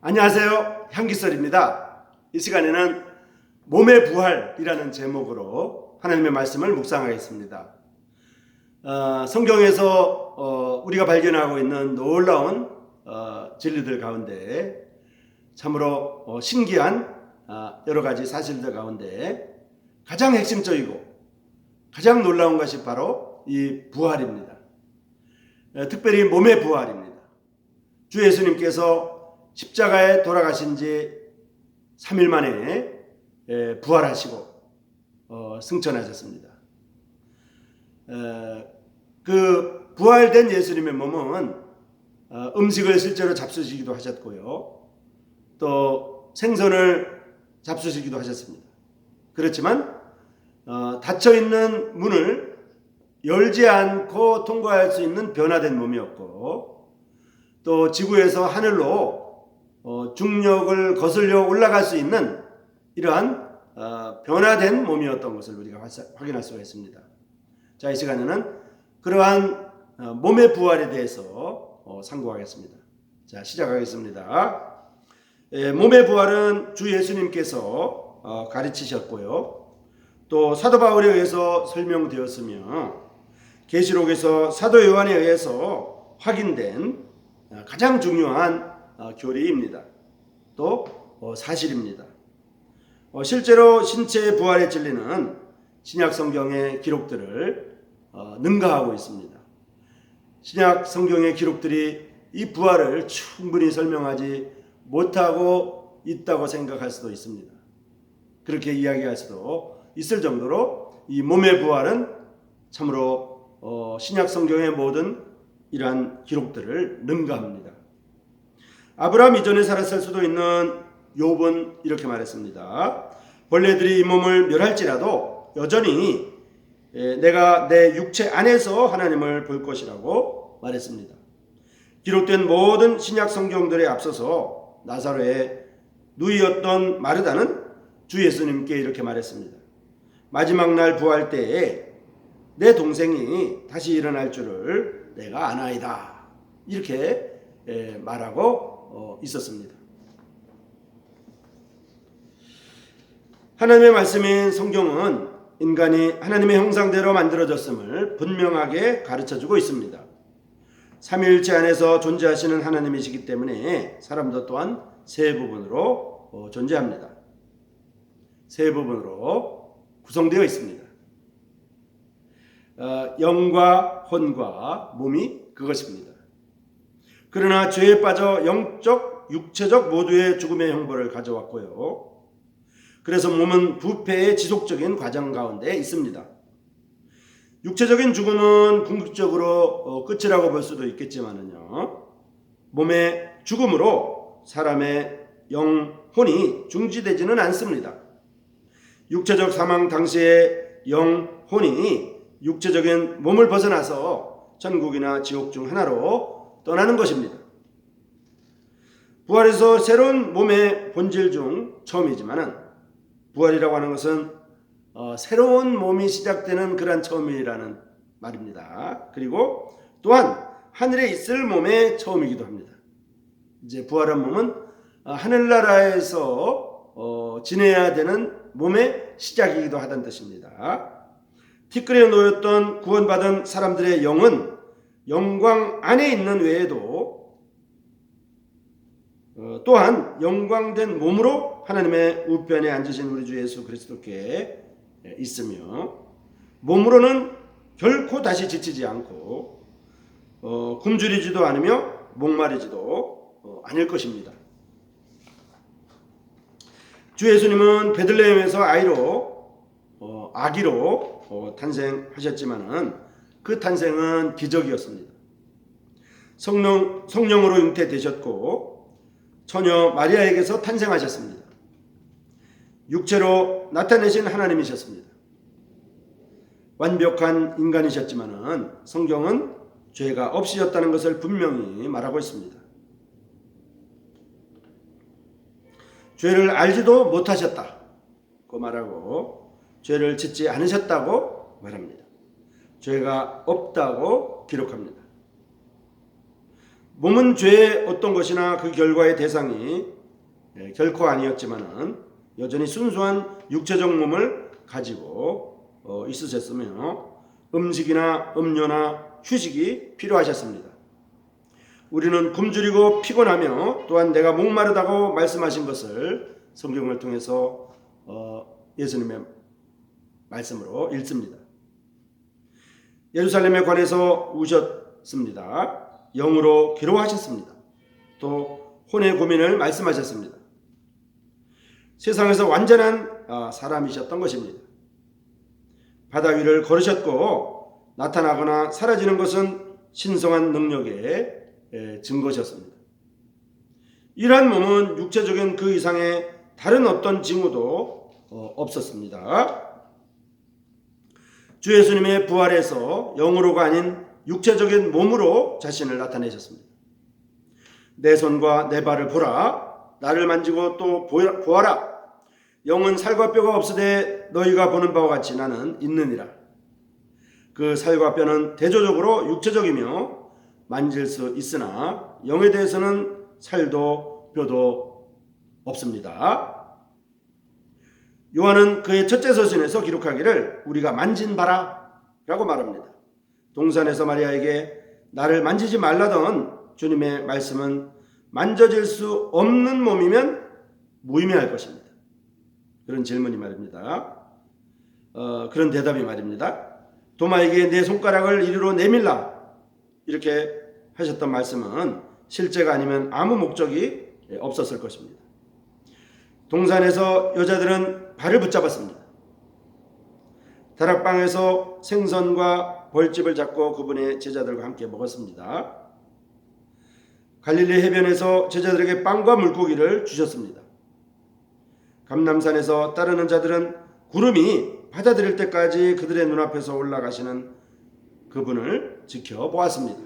안녕하세요. 향기설입니다. 이 시간에는 몸의 부활이라는 제목으로 하나님의 말씀을 묵상하겠습니다. 성경에서 우리가 발견하고 있는 놀라운 진리들 가운데 참으로 신기한 여러 가지 사실들 가운데 가장 핵심적이고 가장 놀라운 것이 바로 이 부활입니다. 특별히 몸의 부활입니다. 주 예수님께서 십자가에 돌아가신 지 3일 만에 부활하시고 승천하셨습니다. 그 부활된 예수님의 몸은 음식을 실제로 잡수시기도 하셨고요. 또 생선을 잡수시기도 하셨습니다. 그렇지만 닫혀있는 문을 열지 않고 통과할 수 있는 변화된 몸이었고, 또 지구에서 하늘로 중력을 거슬려 올라갈 수 있는 이러한 변화된 몸이었던 것을 우리가 확인할 수가 있습니다. 자, 이 시간에는 그러한 몸의 부활에 대해서 상고하겠습니다. 자, 시작하겠습니다. 몸의 부활은 주 예수님께서 가르치셨고요. 또 사도 바울에 의해서 설명되었으며 계시록에서 사도 요한에 의해서 확인된 가장 중요한 교리입니다. 또 사실입니다. 실제로 신체의 부활의 진리는 신약 성경의 기록들을 능가하고 있습니다. 신약 성경의 기록들이 이 부활을 충분히 설명하지 못하고 있다고 생각할 수도 있습니다. 그렇게 이야기할 수도 있을 정도로 이 몸의 부활은 참으로 신약 성경의 모든 이러한 기록들을 능가합니다. 아브라함 이전에 살았을 수도 있는 욥은 이렇게 말했습니다. 벌레들이 이 몸을 멸할지라도 여전히 내가 내 육체 안에서 하나님을 볼 것이라고 말했습니다. 기록된 모든 신약 성경들에 앞서서 나사로의 누이였던 마르다는 주 예수님께 이렇게 말했습니다. 마지막 날 부활 때에 내 동생이 다시 일어날 줄을 내가 아나이다. 이렇게 말하고 있었습니다. 하나님의 말씀인 성경은 인간이 하나님의 형상대로 만들어졌음을 분명하게 가르쳐주고 있습니다. 삼위일체 안에서 존재하시는 하나님이시기 때문에 사람도 또한 세 부분으로 존재합니다. 세 부분으로 구성되어 있습니다. 영과 혼과 몸이 그것입니다. 그러나 죄에 빠져 영적, 육체적 모두의 죽음의 형벌을 가져왔고요. 그래서 몸은 부패의 지속적인 과정 가운데 있습니다. 육체적인 죽음은 궁극적으로 끝이라고 볼 수도 있겠지만요. 몸의 죽음으로 사람의 영혼이 중지되지는 않습니다. 육체적 사망 당시의 영혼이 육체적인 몸을 벗어나서 천국이나 지옥 중 하나로 떠나는 것입니다. 부활에서 새로운 몸의 본질 중 처음이지만 부활이라고 하는 것은 새로운 몸이 시작되는 그런 처음이라는 말입니다. 그리고 또한 하늘에 있을 몸의 처음이기도 합니다. 이제 부활한 몸은 하늘나라에서 지내야 되는 몸의 시작이기도 하다는 뜻입니다. 티끌에 놓였던 구원받은 사람들의 영은 영광 안에 있는 외에도 또한 영광된 몸으로 하나님의 우편에 앉으신 우리 주 예수 그리스도께 있으며 몸으로는 결코 다시 지치지 않고 굶주리지도 않으며 목마르지도 않을 것입니다. 주 예수님은 베들레헴에서 아기로 탄생하셨지만은 그 탄생은 기적이었습니다. 성령으로 잉태되셨고 처녀 마리아에게서 탄생하셨습니다. 육체로 나타내신 하나님이셨습니다. 완벽한 인간이셨지만은 성경은 죄가 없으셨다는 것을 분명히 말하고 있습니다. 죄를 알지도 못하셨다고 말하고 죄를 짓지 않으셨다고 말합니다. 죄가 없다고 기록합니다. 몸은 죄의 어떤 것이나 그 결과의 대상이 결코 아니었지만은 여전히 순수한 육체적 몸을 가지고 있으셨으며 음식이나 음료나 휴식이 필요하셨습니다. 우리는 굶주리고 피곤하며 또한 내가 목마르다고 말씀하신 것을 성경을 통해서 예수님의 말씀으로 읽습니다. 예루살렘에 관해서 우셨습니다. 영으로 괴로워하셨습니다. 또 혼의 고민을 말씀하셨습니다. 세상에서 완전한 사람이셨던 것입니다. 바다 위를 걸으셨고 나타나거나 사라지는 것은 신성한 능력의 증거셨습니다. 이러한 몸은 육체적인 그 이상의 다른 어떤 징후도 없었습니다. 주 예수님의 부활에서 영으로가 아닌 육체적인 몸으로 자신을 나타내셨습니다. 내 손과 내 발을 보라. 나를 만지고 또 보아라. 영은 살과 뼈가 없으되 너희가 보는 바와 같이 나는 있느니라. 그 살과 뼈는 대조적으로 육체적이며 만질 수 있으나 영에 대해서는 살도 뼈도 없습니다. 요한은 그의 첫째 서신에서 기록하기를 우리가 만진 바라 라고 말합니다. 동산에서 마리아에게 나를 만지지 말라던 주님의 말씀은 만져질 수 없는 몸이면 무의미할 것입니다. 그런 질문이 말입니다. 그런 대답이 말입니다. 도마에게 내 손가락을 이리로 내밀라 이렇게 하셨던 말씀은 실제가 아니면 아무 목적이 없었을 것입니다. 동산에서 여자들은 발을 붙잡았습니다. 다락방에서 생선과 벌집을 잡고 그분의 제자들과 함께 먹었습니다. 갈릴리 해변에서 제자들에게 빵과 물고기를 주셨습니다. 감람산에서 따르는 자들은 구름이 받아들일 때까지 그들의 눈앞에서 올라가시는 그분을 지켜보았습니다.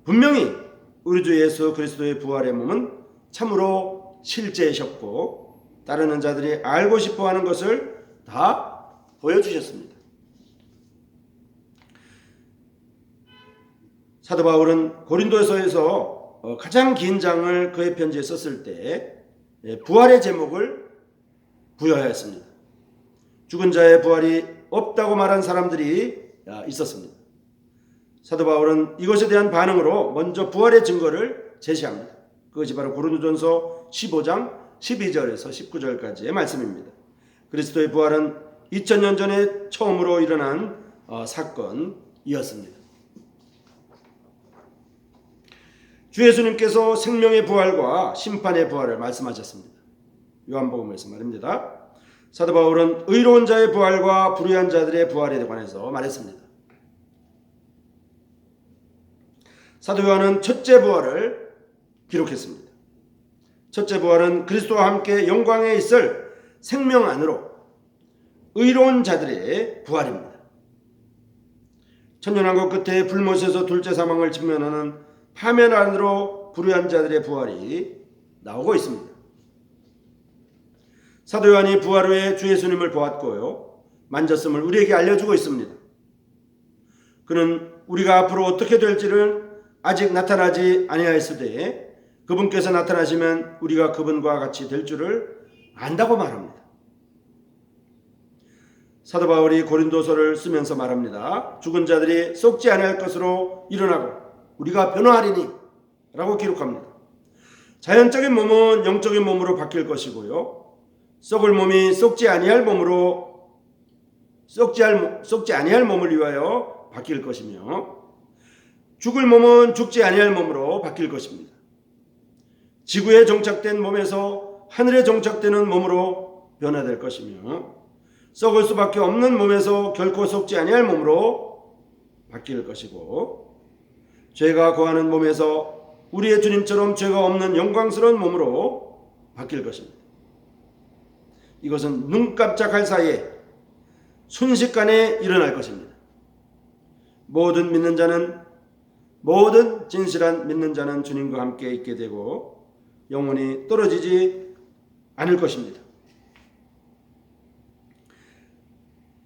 분명히 우리 주 예수 그리스도의 부활의 몸은 참으로 실제이셨고 따르는 자들이 알고 싶어하는 것을 다 보여주셨습니다. 사도 바울은 고린도서에서 가장 긴 장을 그의 편지에 썼을 때 부활의 제목을 부여하였습니다. 죽은 자의 부활이 없다고 말한 사람들이 있었습니다. 사도 바울은 이것에 대한 반응으로 먼저 부활의 증거를 제시합니다. 그것이 바로 고린도전서 15장 12절에서 19절까지의 말씀입니다. 그리스도의 부활은 2000년 전에 처음으로 일어난 사건이었습니다. 주 예수님께서 생명의 부활과 심판의 부활을 말씀하셨습니다. 요한복음에서 말입니다. 사도 바울은 의로운 자의 부활과 불의한 자들의 부활에 관해서 말했습니다. 사도 요한은 첫째 부활을 기록했습니다. 첫째 부활은 그리스도와 함께 영광에 있을 생명 안으로 의로운 자들의 부활입니다. 천년왕국 끝에 불못에서 둘째 사망을 직면하는 파멸 안으로 불의한 자들의 부활이 나오고 있습니다. 사도 요한이 부활 후에 주 예수님을 보았고요. 만졌음을 우리에게 알려주고 있습니다. 그는 우리가 앞으로 어떻게 될지를 아직 나타나지 아니하였으되 그분께서 나타나시면 우리가 그분과 같이 될 줄을 안다고 말합니다. 사도 바울이 고린도서를 쓰면서 말합니다. 죽은 자들이 썩지 아니할 것으로 일어나고 우리가 변화하리니 라고 기록합니다. 자연적인 몸은 영적인 몸으로 바뀔 것이고요. 썩을 몸이 썩지 아니할 몸으로 썩지 아니할 몸을 위하여 바뀔 것이며 죽을 몸은 죽지 아니할 몸으로 바뀔 것입니다. 지구에 정착된 몸에서 하늘에 정착되는 몸으로 변화될 것이며 썩을 수밖에 없는 몸에서 결코 썩지 아니할 몸으로 바뀔 것이고 죄가 거하는 몸에서 우리의 주님처럼 죄가 없는 영광스러운 몸으로 바뀔 것입니다. 이것은 눈 깜짝할 사이에 순식간에 일어날 것입니다. 모든 진실한 믿는 자는 주님과 함께 있게 되고 영원히 떨어지지 않을 것입니다.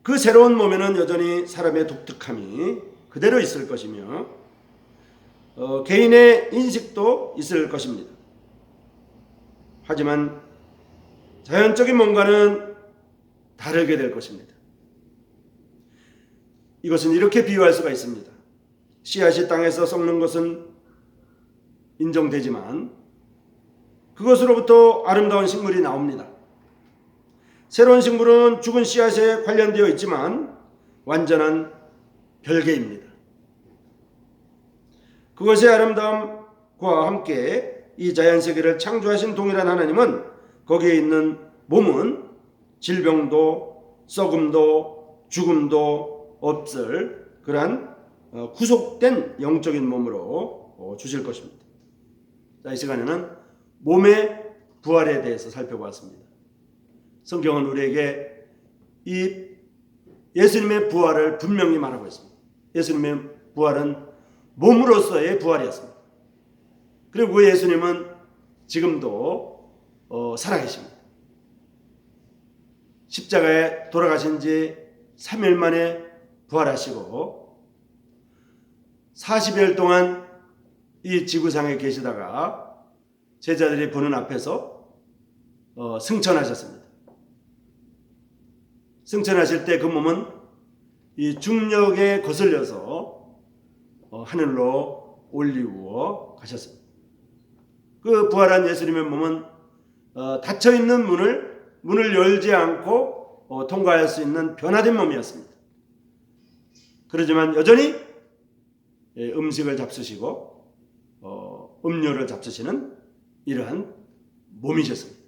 그 새로운 몸에는 여전히 사람의 독특함이 그대로 있을 것이며 개인의 인식도 있을 것입니다. 하지만 자연적인 뭔가는 다르게 될 것입니다. 이것은 이렇게 비유할 수가 있습니다. 씨앗이 땅에서 썩는 것은 인정되지만 그것으로부터 아름다운 식물이 나옵니다. 새로운 식물은 죽은 씨앗에 관련되어 있지만 완전한 별개입니다. 그것의 아름다움과 함께 이 자연세계를 창조하신 동일한 하나님은 거기에 있는 몸은 질병도 썩음도 죽음도 없을 그러한 구속된 영적인 몸으로 주실 것입니다. 자, 이 시간에는 몸의 부활에 대해서 살펴보았습니다. 성경은 우리에게 이 예수님의 부활을 분명히 말하고 있습니다. 예수님의 부활은 몸으로서의 부활이었습니다. 그리고 그 예수님은 지금도 살아계십니다. 십자가에 돌아가신 지 3일 만에 부활하시고 40일 동안 이 지구상에 계시다가 제자들이 보는 앞에서 승천하셨습니다. 승천하실 때 그 몸은 이 중력에 거슬려서 하늘로 올리고 가셨습니다. 그 부활한 예수님의 몸은 닫혀있는 문을 열지 않고 통과할 수 있는 변화된 몸이었습니다. 그러지만 여전히 음식을 잡수시고 음료를 잡수시는 이러한 몸이셨습니다.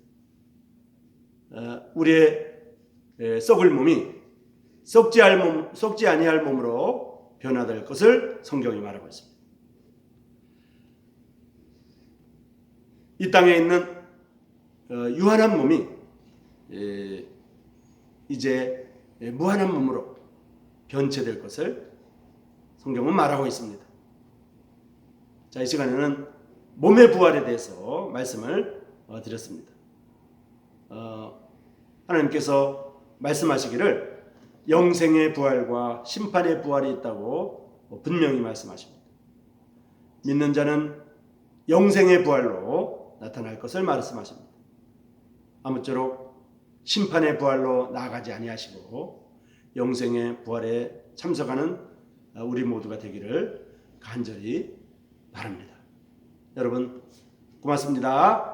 우리의 썩을 몸이 썩지 아니할 몸으로 변화될 것을 성경이 말하고 있습니다. 이 땅에 있는 유한한 몸이 이제 무한한 몸으로 변체될 것을 성경은 말하고 있습니다. 자, 이 시간에는 몸의 부활에 대해서 말씀을 드렸습니다. 하나님께서 말씀하시기를 영생의 부활과 심판의 부활이 있다고 분명히 말씀하십니다. 믿는 자는 영생의 부활로 나타날 것을 말씀하십니다. 아무쪼록 심판의 부활로 나아가지 아니하시고 영생의 부활에 참석하는 우리 모두가 되기를 간절히 바랍니다. 여러분 고맙습니다.